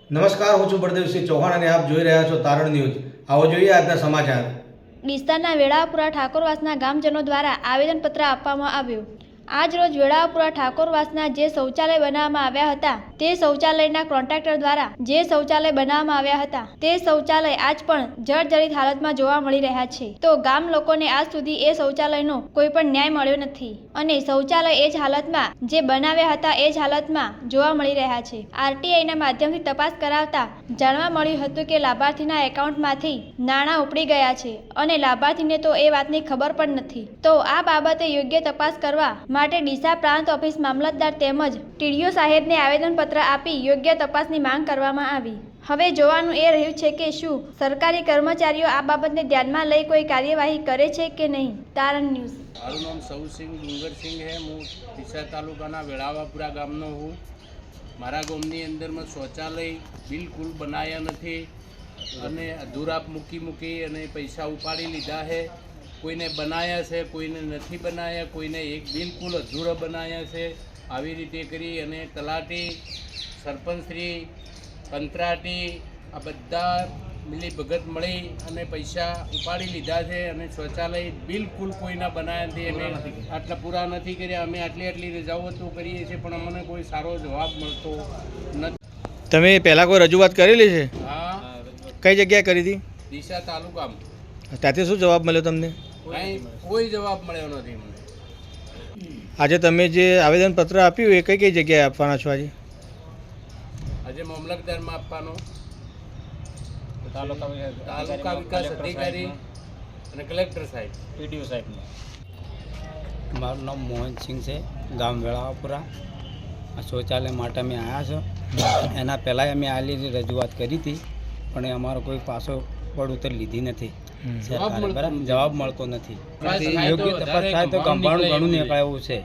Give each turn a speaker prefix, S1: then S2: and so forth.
S1: નમસ્કાર, હું છું બળદેવસિંહ ચૌહાણ અને આપ જોઈ રહ્યા છો તારણ ન્યૂઝ। આવો જોઈએ આજના સમાચાર।
S2: ડીસાના વેળાપુરા ઠાકોરવાસના ગામજનો દ્વારા આવેદનપત્ર આપવામાં આવ્યું। આજ રોજ વેળાપુરા ઠાકોરવાસના જે શૌચાલય બનાવવામાં આવ્યા હતા તે શૌચાલયના કોન્ટ્રાક્ટર દ્વારા જે શૌચાલય બનાવવામાં આવ્યા હતા તે શૌચાલય આજ પણ જર્જરિત હાલતમાં જોવા મળી રહ્યા છે। તો ગામ લોકોને આજ સુધી એ શૌચાલયનો કોઈ પણ ન્યાય મળ્યો નથી અને શૌચાલય એ જ હાલતમાં જે બનાવ્યા હતા એ જ હાલતમાં જોવા મળી રહ્યા છે। આરટીઆઈના માધ્યમથી તપાસ કરાવતા જાણવા મળ્યું હતું કે લાભાર્થીના એકાઉન્ટમાંથી નાણાં ઉપડી ગયા છે અને લાભાર્થીને તો એ વાતની ખબર પણ નથી। તો આ બાબતે યોગ્ય તપાસ કરવા માટે ડીસા પ્રાંત ઓફિસ મામલતદાર તેમજ ટીડીઓ સાહેબને આવેદનપત્ર આપી યોગ્ય તપાસની માંગ કરવામાં આવી। હવે જોવાનું એ રહ્યું છે કે શું સરકારી કર્મચારીઓ આ બાબતને ધ્યાનમાં લઈ કોઈ કાર્યવાહી કરે છે કે નહીં। તારણ ન્યૂઝ।
S3: મારું નામ સૌસિંહ ડુંગરસિંહ છે। હું ડીસા તાલુકાના વેળાવાપુરા ગામનો હું। મારા ગામની અંદરમાં શૌચાલય બિલકુલ બનાવ્યા નથી અને અધૂરા મૂકી અને પૈસા ઉપાડી લીધા છે। કોઈને બનાવ્યા છે, કોઈને નથી બનાવ્યા, કોઈને એક બિલકુલ અધૂરા બનાવ્યા છે। આવી રીતે કરી અને તલાટી, સરપંચશ્રી, કંત્રાટી આ બધા મિલી ભગત મળી અને પૈસા ઉપાડી લીધા છે અને શૌચાલય બિલકુલ કોઈના બનાવ્યા નથી। અમે આટલા પૂરા નથી કર્યા। અમે આટલી રજાઓ તો કરીએ છીએ પણ અમને કોઈ સારો જવાબ મળતો નથી।
S1: તમે પહેલાં કોઈ રજૂઆત કરેલી છે?
S3: હા,
S1: કઈ જગ્યાએ કરી હતી?
S3: ડીસા તાલુકામાં।
S1: ત્યાંથી શું જવાબ મળ્યો તમને?
S3: કોઈ જવાબ મળ્યો નથી મને।
S1: આજે તમે જે આવેદનપત્ર આપ્યું એ કઈ કઈ જગ્યાએ આપવાના છો?
S3: આજે મામલતદારમાં આપવાનો, તાલુકા વિકાસ અધિકારી અને કલેક્ટર સાહેબ, ટીડીઓ સાહેબ।
S4: મારું નામ મોહનસિંહ છે, ગામ વેળાપુરા। આ શૌચાલય માટે અમે આવ્યા છો। એના પહેલાંય અમે આલી રજૂઆત કરી હતી પણ એ અમારો કોઈ પાછો પડઉત્તર લીધી નથી। જવાબ મળતો નથી। યોગ્ય તપાસ થાય તો ગંભાણું ઘણું નીકળે એવું છે।